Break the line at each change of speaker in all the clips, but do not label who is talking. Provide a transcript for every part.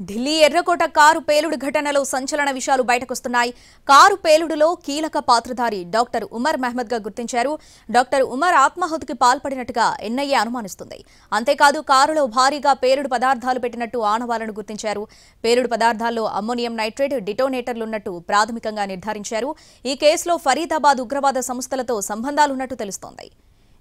ఢిల్లీ ఎర్రకోట కారు పేలుడు ఘటనలో సంచలన విషయాలు బయటకొస్తున్నాయి. కారు పేలుడులో కీలక పాత్రధారి డాక్టర్ ఉమర్ మహ్మద్ గా గుర్తించారు. డాక్టర్ ఉమర్ ఆత్మాహుతికి పాల్పడినట్టుగా ఎన్ఐఏ అనుమానిస్తుంది. అంతేకాదు కారులో భారీగా పేలుడు పదార్థాలు పెట్టినట్టు ఆనవాలను గుర్తించారు. పేలుడు పదార్థాల్లో అమ్మోనియం నైట్రేట్, డిటోనేటర్లున్నట్టు ప్రాథమికంగా నిర్ధారించారు. ఈ కేసులో ఫరీదాబాద్ ఉగ్రవాద సంస్థలతో సంబంధాలున్నట్టు తెలుస్తోంది.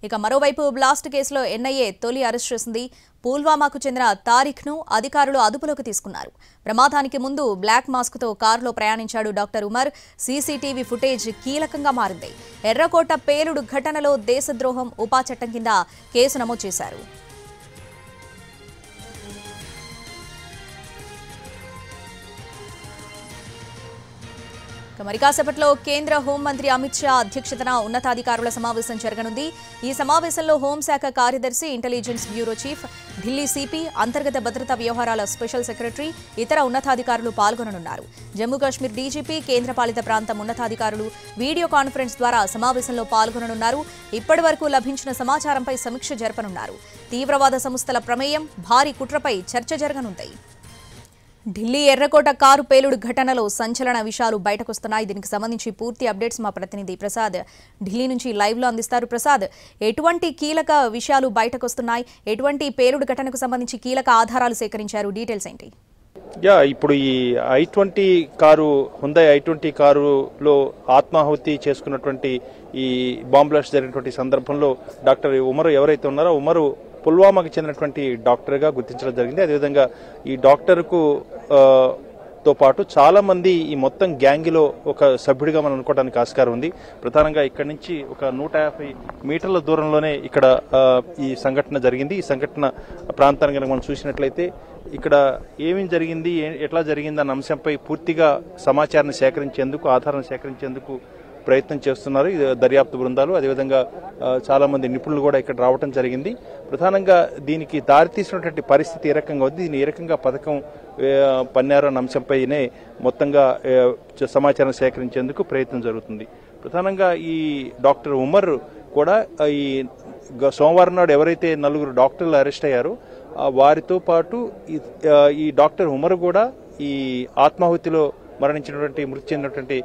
ఇక మరోవైపు బ్లాస్ట్ కేసులో ఎన్ఐఏ తొలి అరెస్ట్ చేసింది. పుల్వామాకు చెందిన తారిఖ్ను అధికారులు అదుపులోకి తీసుకున్నారు. ప్రమాదానికి ముందు బ్లాక్ మాస్క్తో కారులో ప్రయాణించాడు డాక్టర్ ఉమర్. సీసీటీవీ ఫుటేజ్ కీలకంగా మారింది. ఎర్రకోట పేలుడు ఘటనలో దేశద్రోహం ఉపా చట్టం కింద కేసు నమోదు చేశారు. మరి కాసేపట్లో కేంద్ర హోంమంత్రి అమిత్ షా అధ్యక్షతన ఉన్నతాధికారుల సమావేశం జరగనుంది. ఈ సమావేశంలో హోంశాఖ కార్యదర్శి, intelligence bureau chief, Delhi CP, అంతర్గత భద్రతా వ్యవహారాల స్పెషల్ సెక్రటరీ, ఇతర ఉన్నతాధికారులు పాల్గొననున్నారు. జమ్మూ కాశ్మీర్ డీజీపీ, కేంద్రపాలిత ప్రాంతం ఉన్నతాధికారులు వీడియో కాన్ఫరెన్స్ ద్వారా సమావేశంలో పాల్గొననున్నారు. ఇప్పటి వరకు లభించిన సమాచారంపై సమీక్ష జరపనున్నారు. తీవ్రవాద సంస్థల ప్రమేయం, భారీ కుట్రపై చర్చ జరగనుంది. ఢిల్లీ ఎర్రకోట కారు పేలుడు ఘటనలో సంచలన విషయాలు బయటకొస్తున్నాయి. దీనికి సంబంధించి పూర్తి అప్డేట్స్ మా ప్రతినిధి ప్రసాద్ ఢిల్లీ నుంచి లైవ్ లో అందిస్తారు. ప్రసాద్, ఎటువంటి కీలక విషయాలు బయటకొస్తున్నాయి? ఎటువంటి పేలుడు ఘటనకు సంబంధించి కీలక ఆధారాలు సేకరించారు? డీటెయిల్స్ ఏంటి?
ఇప్పుడు ఈ i20 కారు, హుందాయ్ i20 కారులో ఆత్మాహుతి చేసుకున్నటువంటి ఈ బాంబ్ బ్లాస్ట్ జరిగినటువంటి సందర్భంలో డాక్టర్ ఉమర్ ఎవరైతే ఉన్నారో ఉమరు పుల్వామాకి చెందినటువంటి డాక్టర్గా గుర్తించడం జరిగింది. అదేవిధంగా ఈ డాక్టర్కు తో పాటు చాలా మంది ఈ మొత్తం గ్యాంగ్లో ఒక సభ్యుడిగా మనం అనుకోవడానికి ఆస్కారం ఉంది. ప్రధానంగా ఇక్కడి నుంచి ఒక 150 మీటర్ల దూరంలోనే ఇక్కడ ఈ సంఘటన జరిగింది. ఈ సంఘటన ప్రాంతాన్ని కనుక మనం చూసినట్లయితే ఇక్కడ ఏమేమి జరిగింది, ఎట్లా జరిగింది అన్న అంశంపై పూర్తిగా సమాచారాన్ని సేకరించేందుకు, ఆధారాన్ని సేకరించేందుకు ప్రయత్నం చేస్తున్నారు దర్యాప్తు బృందాలు. అదేవిధంగా చాలా మంది నిపుణులు కూడా ఇక్కడ రావడం జరిగింది. ప్రధానంగా దీనికి దారితీసినటువంటి పరిస్థితి ఏ రకంగా ఉంది, దీన్ని ఏ రకంగా పథకం పన్నారు అన్న అంశంపైనే మొత్తంగా సమాచారం సేకరించేందుకు ప్రయత్నం జరుగుతుంది. ప్రధానంగా ఈ డాక్టర్ ఉమర్ కూడా ఈ సోమవారం నాడు ఎవరైతే 4 డాక్టర్లు అరెస్ట్ అయ్యారో వారితో పాటు ఈ డాక్టర్ ఉమర్ కూడా ఈ ఆత్మాహుతిలో మరణించినటువంటి, మృతి చెందినటువంటి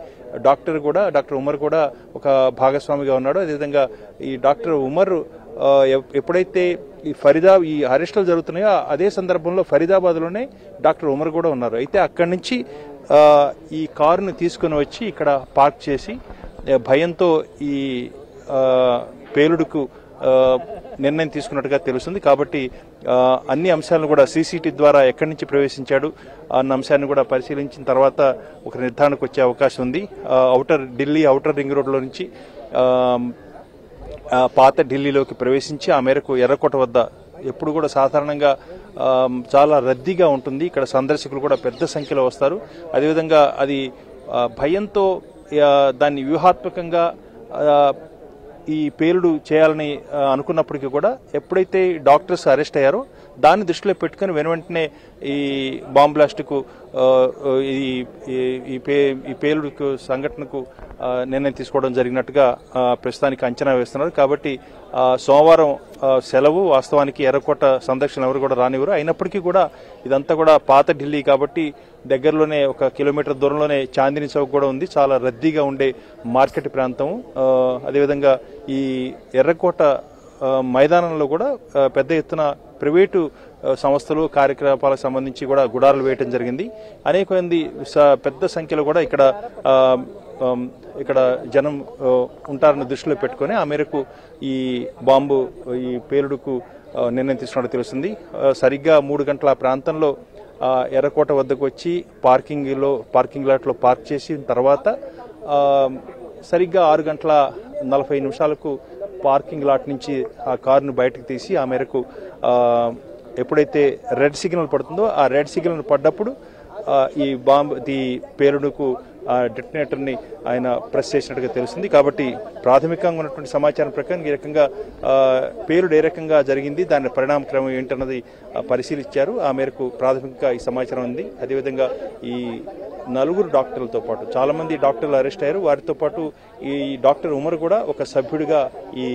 డాక్టర్ ఉమర్ కూడా ఒక భాగస్వామిగా ఉన్నాడు. అదేవిధంగా ఈ డాక్టర్ ఉమర్ ఎప్పుడైతే ఈ అరెస్టులు జరుగుతున్నాయో అదే సందర్భంలో ఫరీదాబాద్లోనే డాక్టర్ ఉమర్ కూడా ఉన్నారు. అయితే అక్కడి నుంచి ఈ కారును తీసుకుని వచ్చి ఇక్కడ పార్క్ చేసి భయంతో ఈ పేలుడుకు నిర్ణయం తీసుకున్నట్టుగా తెలుస్తుంది. కాబట్టి అన్ని అంశాలను కూడా సీసీటీవీ ద్వారా ఎక్కడి నుంచి ప్రవేశించాడు అన్న అంశాన్ని కూడా పరిశీలించిన తర్వాత ఒక నిర్ధారణకు వచ్చే అవకాశం ఉంది. ఢిల్లీ ఔటర్ రింగ్ రోడ్లో నుంచి పాత ఢిల్లీలోకి ప్రవేశించి ఆ మేరకు ఎర్రకోట వద్ద ఎప్పుడు కూడా సాధారణంగా చాలా రద్దీగా ఉంటుంది. ఇక్కడ సందర్శకులు కూడా పెద్ద సంఖ్యలో వస్తారు. అదేవిధంగా అది భయంతో దాన్ని వ్యూహాత్మకంగా ఈ పేలుడు చేయాలని అనుకున్నప్పటికీ కూడా ఎప్పుడైతే డాక్టర్స్ అరెస్ట్ అయ్యారో దాన్ని దృష్టిలో పెట్టుకుని వెనువెంటనే ఈ బాంబ్ బ్లాస్ట్కు ఈ పేలుడుకు సంఘటనకు నిర్ణయం తీసుకోవడం జరిగినట్టుగా ప్రస్తుతానికి అంచనా వేస్తున్నారు. కాబట్టి సోమవారం సెలవు, వాస్తవానికి ఎర్రకోట సందర్శన ఎవరు కూడా రానివ్వరు. అయినప్పటికీ కూడా ఇదంతా కూడా పాత ఢిల్లీ కాబట్టి దగ్గరలోనే 1 కిలోమీటర్ దూరంలోనే చాందినీ చౌక్ కూడా ఉంది. చాలా రద్దీగా ఉండే మార్కెట్ ప్రాంతం. అదేవిధంగా ఈ ఎర్రకోట మైదానంలో కూడా పెద్ద ఎత్తున ప్రైవేటు సంస్థలు, కార్యకలాపాలకు సంబంధించి కూడా గుడారాలు వేయటం జరిగింది. అనేక మంది పెద్ద సంఖ్యలో కూడా ఇక్కడ జనం ఉంటారని దృష్టిలో పెట్టుకుని ఆ మేరకు ఈ పేలుడుకు నిర్ణయం తీసుకున్నట్టు తెలుస్తుంది. సరిగ్గా 3 గంటల ప్రాంతంలో ఎర్రకోట వద్దకు వచ్చి పార్కింగ్ లాట్లో పార్క్ చేసిన తర్వాత సరిగ్గా 6:40 పార్కింగ్ లాట్ నుంచి ఆ కారును బయటకు తీసి ఆ మేరకు ఎప్పుడైతే రెడ్ సిగ్నల్ పడుతుందో ఆ రెడ్ సిగ్నల్ పడ్డప్పుడు ఈ పేలుడుకు డెటోనేటర్ని ఆయన ప్రెస్ చేసినట్టుగా తెలుస్తుంది. కాబట్టి ప్రాథమికంగా ఉన్నటువంటి సమాచారం ప్రకారం ఈ రకంగా పేలుడు ఏ రకంగా జరిగింది, దాని పరిణామక్రమం ఏంటన్నది పరిశీలించారు. ఆ మేరకు ప్రాథమికంగా ఈ సమాచారం ఉంది. అదేవిధంగా ఈ నలుగురు డాక్టర్లతో పాటు చాలామంది డాక్టర్లు అరెస్ట్ అయ్యారు. వారితో పాటు ఈ డాక్టర్ ఉమర్ కూడా ఒక సభ్యుడిగా ఈ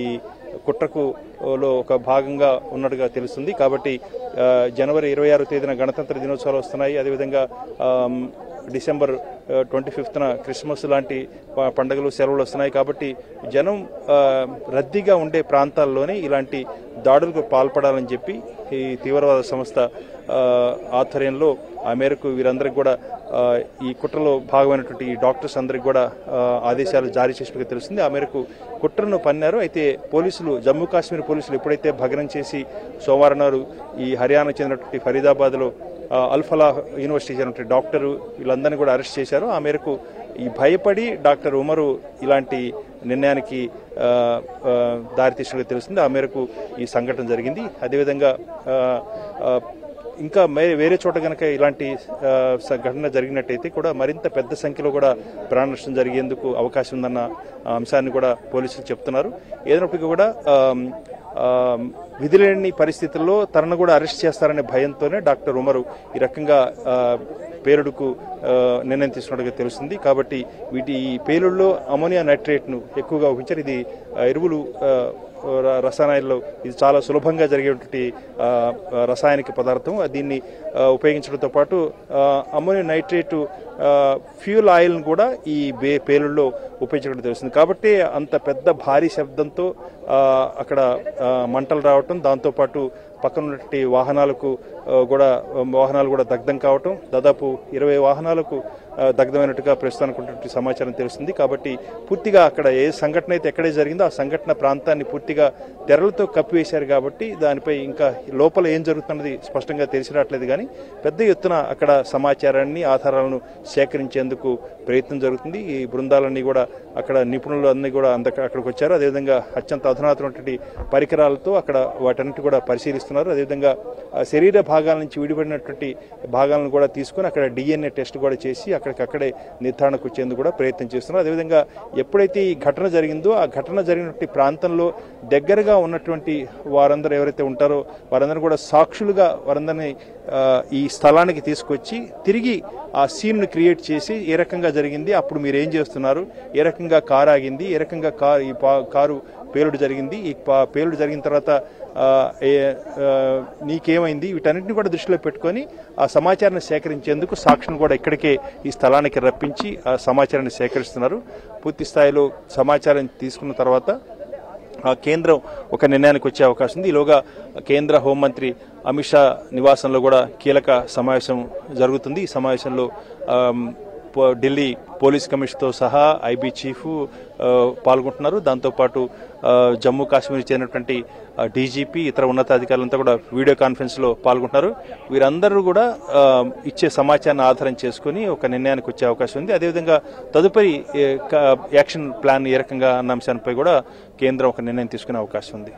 కుట్రకులో ఒక భాగంగా ఉన్నట్టుగా తెలుస్తుంది. కాబట్టి జనవరి 26వ తేదీన గణతంత్ర దినోత్సవాలు వస్తున్నాయి. అదేవిధంగా డిసెంబర్ 25న క్రిస్మస్ లాంటి పండుగలు సెలవులు వస్తున్నాయి. కాబట్టి జనం రద్దీగా ఉండే ప్రాంతాల్లోనే ఇలాంటి దాడులకు పాల్పడాలని చెప్పి ఈ తీవ్రవాద సంస్థ ఆధ్వర్యంలో ఆ మేరకు వీరందరికీ కూడా ఈ కుట్రలో భాగమైనటువంటి ఈ డాక్టర్స్ అందరికి కూడా ఆదేశాలు జారీ చేసినట్టుగా తెలుస్తుంది. ఆ మేరకు కుట్రను పన్నారు. అయితే పోలీసులు, జమ్మూ కాశ్మీర్ పోలీసులు ఎప్పుడైతే భగ్నం చేసి సోమవారం నాడు ఈ హర్యానా చెందినటువంటి ఫరీదాబాద్లో అల్ఫలా యూనివర్సిటీ చెందినటువంటి డాక్టరు వీళ్ళందరినీ కూడా అరెస్ట్ చేశారు. ఆ మేరకు ఈ భయపడి డాక్టర్ ఉమరు ఇలాంటి నిర్ణయానికి దారితీసినట్టుగా తెలుస్తుంది. ఆ మేరకు ఈ సంఘటన జరిగింది. అదేవిధంగా ఇంకా వేరే చోట కనుక ఇలాంటి ఘటన జరిగినట్టయితే కూడా మరింత పెద్ద సంఖ్యలో కూడా ప్రాణ నష్టం జరిగేందుకు అవకాశం ఉందన్న అంశాన్ని కూడా పోలీసులు చెప్తున్నారు. ఏదైనప్పటికీ కూడా విధిలేని పరిస్థితుల్లో తనను కూడా అరెస్ట్ చేస్తారనే భయంతోనే డాక్టర్ ఉమరు ఈ రకంగా పేలుడుకు నిర్ణయం తీసుకున్నట్టుగా తెలుస్తుంది. కాబట్టి ఈ పేలుడులో అమోనియా నైట్రేట్ను ఎక్కువగా ఉపయోగించారు. ఇది ఎరువులు రసాయనాల్లో ఇది చాలా సులభంగా జరిగేటువంటి రసాయనిక పదార్థం. దీన్ని ఉపయోగించడంతో పాటు అమోనియా నైట్రేట్ ఫ్యూల్ ఆయిల్ను కూడా ఈ పేలుల్లో ఉపయోగించడం తెలుస్తుంది. కాబట్టి అంత పెద్ద భారీ శబ్దంతో అక్కడ మంటలు రావటం, దాంతోపాటు పక్కన ఉన్నటువంటి వాహనాలు కూడా దగ్ధం కావటం, దాదాపు 20 వాహనాలకు దగ్ధమైనట్టుగా ప్రస్తుతానికి సమాచారం తెలుస్తుంది. కాబట్టి పూర్తిగా అక్కడ ఏ సంఘటన అయితే ఎక్కడే జరిగిందో ఆ సంఘటన ప్రాంతాన్ని పూర్తిగా తెరలతో కప్పివేశారు. కాబట్టి దానిపై ఇంకా లోపల ఏం జరుగుతున్నది స్పష్టంగా తెలిసినట్లేదు. కానీ పెద్ద ఎత్తున అక్కడ సమాచారాన్ని, ఆధారాలను సేకరించేందుకు ప్రయత్నం జరుగుతుంది. ఈ బృందాలన్నీ కూడా అక్కడ నిపుణులు అన్ని కూడా అక్కడికి వచ్చారు. అదేవిధంగా అత్యంత అధునాతనటువంటి పరికరాలతో అక్కడ వాటన్నిటి కూడా పరిశీలిస్తున్నారు. అదేవిధంగా శరీర భాగాల నుంచి విడిపడినటువంటి భాగాలను కూడా తీసుకుని అక్కడ DNA టెస్ట్ కూడా చేసి అక్కడే నిర్ధారణకు వచ్చేందుకు కూడా ప్రయత్నం చేస్తున్నారు. అదేవిధంగా ఎప్పుడైతే ఈ ఘటన జరిగిందో ఆ ఘటన జరిగినటువంటి ప్రాంతంలో దగ్గరగా ఉన్నటువంటి వారందరూ ఎవరైతే ఉంటారో వారందరూ కూడా సాక్షులుగా వారందరినీ ఈ స్థలానికి తీసుకొచ్చి తిరిగి ఆ సీన్ను క్రియేట్ చేసి ఏ రకంగా జరిగింది, అప్పుడు మీరు ఏం చేస్తున్నారు, ఏ రకంగా కారు ఆగింది, ఏ రకంగా కారు పేలుడు జరిగింది, ఈ పేలుడు జరిగిన తర్వాత నీకేమైంది, వీటన్నిటిని కూడా దృష్టిలో పెట్టుకొని ఆ సమాచారాన్ని సేకరించేందుకు సాక్షులను కూడా ఇక్కడికే ఈ స్థలానికి రప్పించి ఆ సమాచారాన్ని సేకరిస్తున్నారు. పూర్తి స్థాయిలో సమాచారం తీసుకున్న తర్వాత కేంద్రం ఒక నిర్ణయానికి వచ్చే అవకాశం ఉంది. ఈలోగా కేంద్ర హోంమంత్రి అమిత్ షా నివాసంలో కూడా కీలక సమావేశం జరుగుతుంది. ఈ సమావేశంలో ఢిల్లీ పోలీస్ కమిషనర్తో సహా ఐబీ చీఫ్ పాల్గొంటున్నారు. దాంతోపాటు జమ్మూ కాశ్మీర్ చెందినటువంటి డీజీపీ, ఇతర ఉన్నతాధికారులంతా కూడా వీడియో కాన్ఫరెన్స్లో పాల్గొంటున్నారు. వీరందరూ కూడా ఇచ్చే సమాచారాన్ని ఆధారం చేసుకుని ఒక నిర్ణయానికి వచ్చే అవకాశం ఉంది. అదేవిధంగా తదుపరి యాక్షన్ ప్లాన్ ఏ రకంగా అన్న అంశాలపై కూడా కేంద్రం ఒక నిర్ణయం తీసుకునే అవకాశం ఉంది.